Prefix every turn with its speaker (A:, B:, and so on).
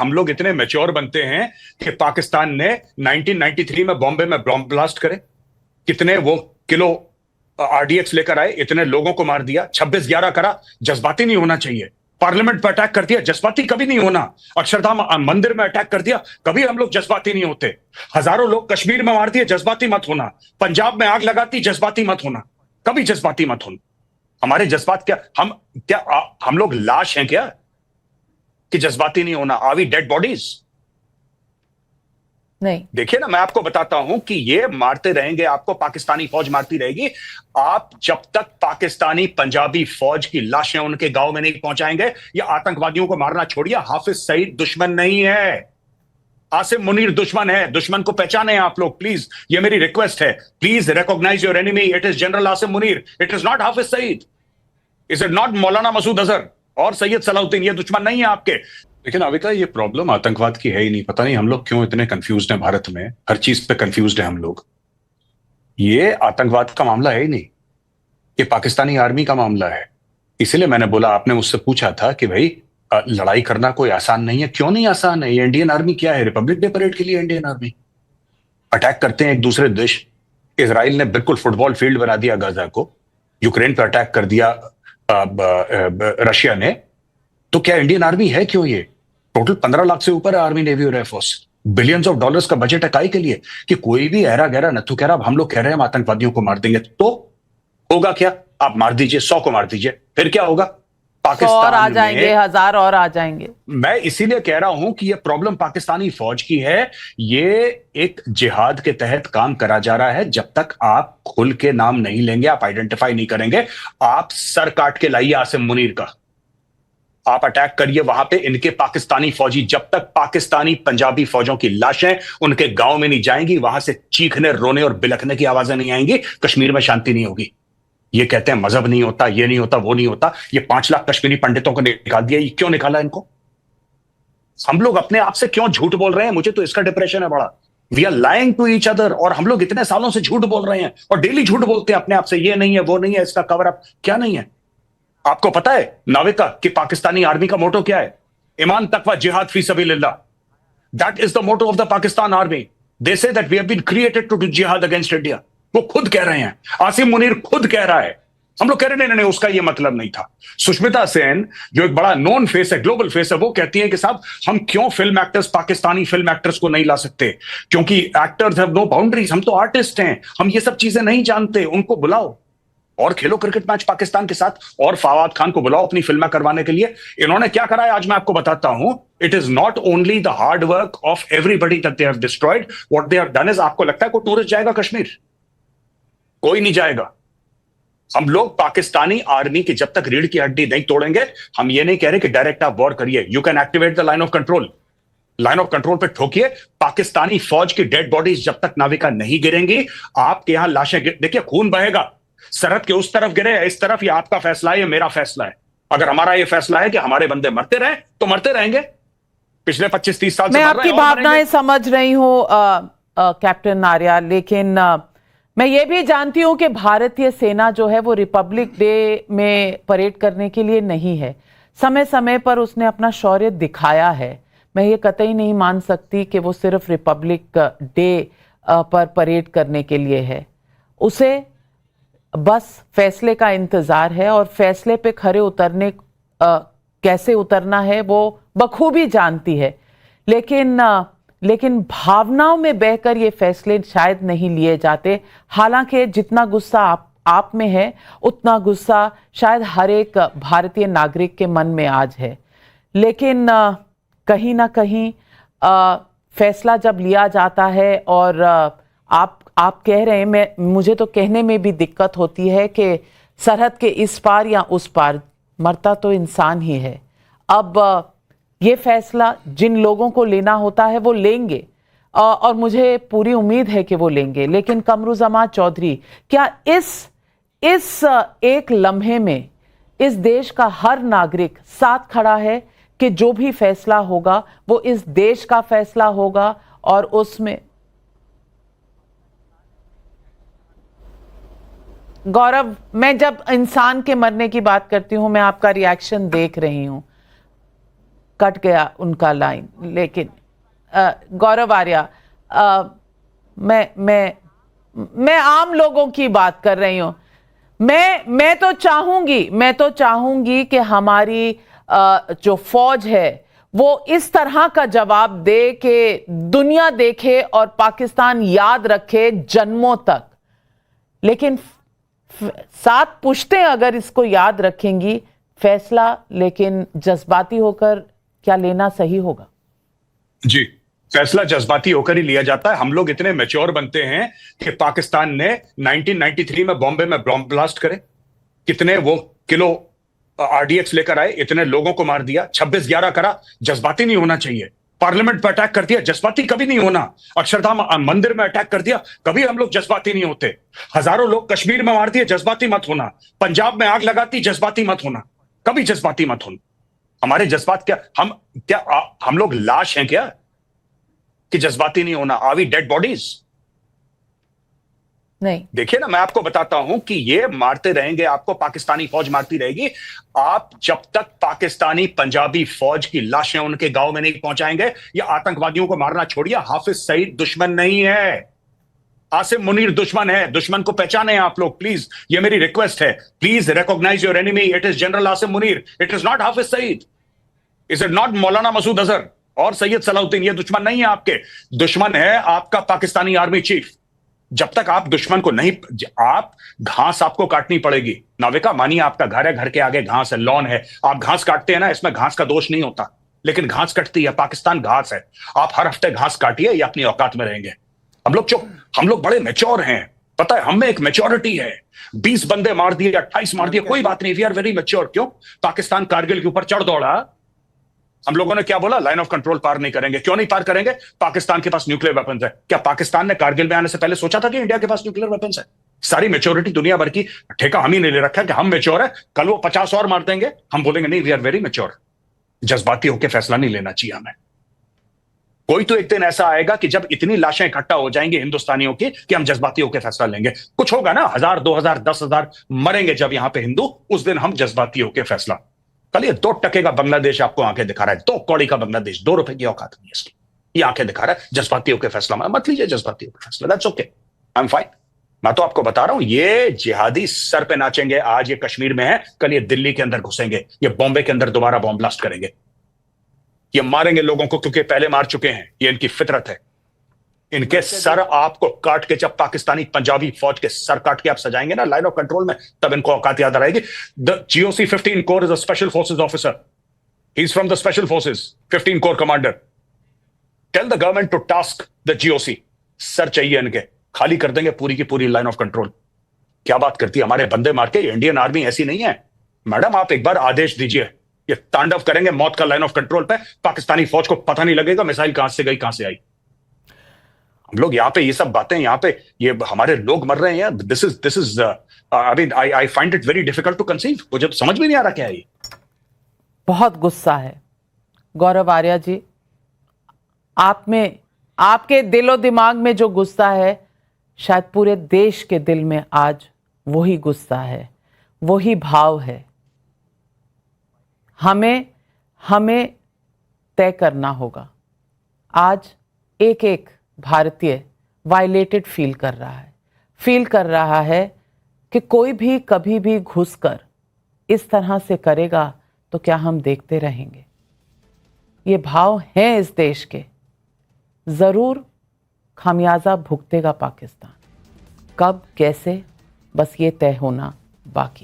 A: हम लोग इतने मैच्योर बनते हैं कि पाकिस्तान ने 1993 में बॉम्बे में बॉम्ब ब्लास्ट करे, कितने वो किलो आरडीएक्स लेकर आए, इतने लोगों को मार दिया, 26/11 करा, जज्बाती नहीं होना चाहिए। पार्लियामेंट पर अटैक कर दिया, जज्बाती कभी नहीं होना। अक्षरधाम मंदिर में अटैक कर दिया, कभी हम लोग जज्बाती नहीं होते। हजारों लोग कश्मीर में मार दिए, जज्बाती मत होना। पंजाब में आग लगाती, जज्बाती मत होना, कभी जज्बाती मत होना। हमारे जज्बात हम लोग लाश हैं क्या कि जज्बाती नहीं होना? Are we dead bodies?
B: नहीं।
A: देखिए ना, मैं आपको बताता हूं कि ये मारते रहेंगे आपको, पाकिस्तानी फौज मारती रहेगी। आप जब तक पाकिस्तानी पंजाबी फौज की लाशें उनके गांव में नहीं पहुंचाएंगे, या आतंकवादियों को मारना छोड़िए, हाफिज सईद दुश्मन नहीं है, आसिम मुनीर दुश्मन है। दुश्मन को पहचाने आप लोग प्लीज, ये मेरी रिक्वेस्ट है। Please recognise your enemy, it is general Asim Munir, it is not Hafiz Saeed, is it not Maulana Masood Azhar और सैयद सलाउद्दीन। ये दुश्मन नहीं है आपके। लेकिन अविका, ये प्रॉब्लम आतंकवाद की है ही नहीं। पता नहीं हम लोग क्यों इतने कंफ्यूज्ड हैं भारत में, हर चीज पे कंफ्यूज्ड है हम लोग। ये आतंकवाद का मामला है ही नहीं, ये पाकिस्तानी आर्मी का मामला है। इसीलिए मैंने बोला, आपने मुझसे पूछा था कि भाई लड़ाई करना कोई आसान नहीं है। क्यों नहीं आसान है? ये इंडियन आर्मी क्या है? रिपब्लिक डे परेड के लिए इंडियन आर्मी अटैक करते हैं एक दूसरे देश। इसराइल ने बिल्कुल फुटबॉल फील्ड बना दिया गाजा को, यूक्रेन पर अटैक कर दिया रशिया ने। तो क्या इंडियन आर्मी है क्यों? ये टोटल 15 लाख से ऊपर है आर्मी, नेवी और एयरफोर्स। बिलियंस ऑफ डॉलर्स का बजट है काई के लिए कि कोई भी ऐरा गहरा नथु कह रहा, अब हम लोग कह रहे हैं हम आतंकवादियों को मार देंगे, तो होगा क्या? आप मार दीजिए, 100 को मार दीजिए, फिर क्या होगा?
B: पाकिस्तान आ जाएंगे, 1000 और आ जाएंगे।
A: मैं इसीलिए कह रहा हूं कि यह प्रॉब्लम पाकिस्तानी फौज की है। ये एक जिहाद के तहत काम करा जा रहा है। जब तक आप खुल के नाम नहीं लेंगे, आप आइडेंटिफाई नहीं करेंगे, आप सर काट के लाइए आसिम मुनीर का, आप अटैक करिए वहां पे इनके पाकिस्तानी फौजी। जब तक पाकिस्तानी पंजाबी फौजों की लाशें उनके गांव में नहीं जाएंगी, वहां से चीखने, रोने और बिलखने की आवाजें नहीं आएंगी, कश्मीर में शांति नहीं होगी। ये कहते हैं मजहब नहीं होता, ये नहीं होता, वो नहीं होता। ये 5 लाख कश्मीरी पंडितों को निकाल दिया, ये क्यों निकाला इनको? हम लोग अपने आप से क्यों झूठ बोल रहे हैं? मुझे तो इसका डिप्रेशन है बड़ा। We are lying to each other, और हम लोग इतने सालों से झूठ बोल रहे हैं और डेली झूठ बोलते हैं अपने आप से, ये नहीं है, वो नहीं है, इसका कवर अप क्या नहीं है। आपको पता है नाविका कि पाकिस्तानी आर्मी का मोटो क्या है? ईमान तकवा जिहाद फी सबीलिल्लाह। That is the motto of the Pakistan army. They say that we have been created to do jihad against India. वो खुद कह रहे हैं, आसिम मुनीर खुद कह रहा है। हम लोग कह रहे नहीं, उसका ये मतलब नहीं था। सुष्मिता सेन जो एक बड़ा नोन फेस है, ग्लोबल फेस है, वो कहती है कि साहब हम क्यों film actors, Pakistani film actors को नहीं ला सकते? क्योंकि एक्टर्स हैव नो बाउंड्रीज, हम तो आर्टिस्ट हैं, हम ये सब चीजें नहीं जानते। उनको बुलाओ और खेलो क्रिकेट मैच पाकिस्तान के साथ, और फवाद खान को बुलाओ अपनी फिल्में करवाने के लिए। इन्होंने क्या करा है आज मैं आपको बताता हूं। It is not only the hard work of everybody that they have destroyed, what they have done is, आपको लगता है कोई टूरिस्ट जाएगा कश्मीर? कोई नहीं जाएगा। हम लोग पाकिस्तानी आर्मी की जब तक रीढ़ की हड्डी नहीं तोड़ेंगे, हम ये नहीं कह रहे कि डायरेक्ट आप वॉर करिए। You can activate the line of control, line of control पे ठोकिए। पाकिस्तानी फौज की डेड बॉडीज जब तक नाविका नहीं गिरेंगी, आपके यहां लाशें देखिए, खून बहेगा। सरहद के उस तरफ गिरे, इस तरफ, ये आपका फैसला है, ये मेरा फैसला है। अगर हमारा ये फैसला है कि हमारे बंदे मरते रहे तो मरते रहेंगे। पिछले 25-30 साल से
B: मैं आपकी भावनाएं समझ रही हूं कैप्टन नारिया, लेकिन मैं ये भी जानती हूं कि भारतीय सेना जो है वो रिपब्लिक डे में परेड करने के लिए नहीं है। समय समय पर उसने अपना शौर्य दिखाया है। मैं ये कतई नहीं मान सकती कि वो सिर्फ रिपब्लिक डे पर परेड करने के लिए है। उसे बस फैसले का इंतजार है, और फैसले पे खरे उतरने कैसे उतरना है वो बखूबी जानती है। लेकिन भावनाओं में बहकर ये फैसले शायद नहीं लिए जाते। हालांकि जितना गुस्सा आप में है, उतना गुस्सा शायद हर एक भारतीय नागरिक के मन में आज है। लेकिन कहीं ना कहीं फैसला जब लिया जाता है, और आप कह रहे हैं, मुझे तो कहने में भी दिक्कत होती है कि सरहद के इस पार या उस पार मरता तो इंसान ही है। अब ये फैसला जिन लोगों को लेना होता है वो लेंगे, और मुझे पूरी उम्मीद है कि वो लेंगे। लेकिन कमरुज़्ज़मान चौधरी, क्या इस एक लम्हे में इस देश का हर नागरिक साथ खड़ा है कि जो भी फैसला होगा वो इस देश का फैसला होगा, और उसमें गौरव, मैं जब इंसान के मरने की बात करती हूं, मैं आपका रिएक्शन देख रही हूं, कट गया उनका लाइन। लेकिन गौरव आर्या, मैं आम लोगों की बात कर रही हूं। मैं तो चाहूंगी कि हमारी जो फौज है वो इस तरह का जवाब दे कि दुनिया देखे और पाकिस्तान याद रखे जन्मों तक। लेकिन 7 पुश्तें अगर इसको याद रखेंगी, फैसला लेकिन जज्बाती होकर क्या लेना सही होगा?
A: जी, फैसला जज्बाती होकर ही लिया जाता है। हम लोग इतने मैच्योर बनते हैं कि पाकिस्तान ने 1993 में बॉम्बे में बॉम्ब ब्लास्ट करे, कितने वो किलो आरडीएक्स लेकर आए, इतने लोगों को मार दिया, 26/11 करा। जज्बाती नहीं होना चाहिए। पार्लियामेंट पर अटैक कर दिया, जज्बाती कभी नहीं होना। अक्षरधाम मंदिर में अटैक कर दिया, कभी हम लोग जज्बाती नहीं होते। हजारों लोग कश्मीर में मार दिए, जज्बाती मत होना। पंजाब में आग लगाती, जज्बाती मत होना, कभी जज्बाती मत होना। हमारे जज्बात हम लोग लाश हैं क्या कि जज्बाती नहीं होना? Are we dead bodies?
B: नहीं।
A: देखिए ना, मैं आपको बताता हूं कि ये मारते रहेंगे आपको, पाकिस्तानी फौज मारती रहेगी। आप जब तक पाकिस्तानी पंजाबी फौज की लाशें उनके गांव में नहीं पहुंचाएंगे, या आतंकवादियों को मारना छोड़िए, हाफिज सईद दुश्मन नहीं है, आसिम मुनीर दुश्मन है। दुश्मन को पहचाने आप लोग प्लीज, ये मेरी रिक्वेस्ट है। Please recognise your enemy, it is general Asim Munir, it is not Hafiz Saeed, is it not Maulana Masood Azhar और सैयद सलाउद्दीन। ये दुश्मन नहीं है आपके, दुश्मन है आपका पाकिस्तानी आर्मी चीफ। जब तक आप दुश्मन को नहीं, आप घास आपको काटनी पड़ेगी। नाविका मानिए आपका घर है, घर के आगे घास है, लॉन है, आप घास काटते हैं ना, इसमें घास का दोष नहीं होता, लेकिन घास कटती है। पाकिस्तान घास है, आप हर हफ्ते घास काटिए, या अपनी औकात में रहेंगे। हम लोग चुप, हम लोग बड़े मैच्योर हैं, पता है, हमें एक मैच्योरिटी है। 20 बंदे मार दिए, 28 मार दिए, कोई बात नहीं, वी आर वेरी मैच्योर। क्यों? पाकिस्तान कारगिल के ऊपर चढ़ दौड़ा, हम लोगों ने क्या बोला? लाइन ऑफ कंट्रोल पार नहीं करेंगे। क्यों नहीं पार करेंगे? पाकिस्तान के पास न्यूक्लियर वेपन्स है। क्या पाकिस्तान ने कारगिल में आने से पहले सोचा था कि इंडिया के पास न्यूक्लियर वेपन्स है? सारी मैच्योरिटी दुनिया भर की ठेका हम ही नहीं ले रखा है कि हम मैच्योर है, कल वो 50 और मार देंगे, हम बोलेंगे नहीं, वी आर वेरी मैच्योर। जज्बाती होकर फैसला नहीं लेना चाहिए हमें। कोई तो एक दिन ऐसा आएगा कि जब इतनी लाशें इकट्ठा हो जाएंगी हिंदुस्तानियों की कि हम जज्बाती होकर फैसला लेंगे। कुछ होगा ना, 1000, 2000, 10,000 मरेंगे जब यहां पे हिंदू, उस दिन हम जज्बाती होकर फैसला। कल ये 2 टके का बांग्लादेश आपको आंखें दिखा रहा है, 2 कौड़ी का बांग्लादेश, 2 रुपए की औकात नहीं है इसकी, ये आंखें दिखा रहा है। जज्बातियों के फैसला मत लीजिए, जज्बातियों के फैसला, that's okay, I am fine. मैं तो आपको बता रहा हूं, ये जिहादी सर पे नाचेंगे। आज ये कश्मीर में है, कल ये दिल्ली के अंदर घुसेंगे, ये बॉम्बे के अंदर दोबारा बॉम्ब ब्लास्ट करेंगे, ये मारेंगे लोगों को, क्योंकि पहले मार चुके हैं, ये इनकी फितरत है। इनके सर आपको काट के, जब पाकिस्तानी पंजाबी फौज के सर काट के आप सजाएंगे ना लाइन ऑफ कंट्रोल में, तब इनको औकात याद आएगी। The GOC 15 corps is a special forces officer, he is from the special forces, 15 corps commander. Tell the government to task the GOC, sir चाहिए इनके, खाली कर देंगे पूरी की पूरी लाइन ऑफ कंट्रोल। क्या बात करती है, हमारे बंदे मार के। इंडियन आर्मी ऐसी नहीं है मैडम, आप एक बार आदेश दीजिए, ये तांडव करेंगे मौत का लाइन ऑफ कंट्रोल पे। पाकिस्तानी फौज को पता नहीं लगेगा मिसाइल कहां से गई, कहां से आई। हम लोग यहाँ पे ये सब बातें, यहाँ पे ये हमारे लोग मर रहे हैं। This is I mean I find it very difficult to conceive. मुझे तो समझ में नहीं आ रहा क्या है ये।
B: बहुत गुस्सा है गौरव आर्या जी, आप में, आपके दिलो दिमाग में जो गुस्सा है, शायद पूरे देश के दिल में आज वही गुस्सा है, वही भाव है। हमें तय करना होगा। आज एक एक भारतीय वायलेटेड फील कर रहा है कि कोई भी कभी भी घुसकर इस तरह से करेगा तो क्या हम देखते रहेंगे? ये भाव हैं इस देश के, जरूर खामियाजा भुगतेगा पाकिस्तान। कब, कैसे, बस ये तय होना बाकी।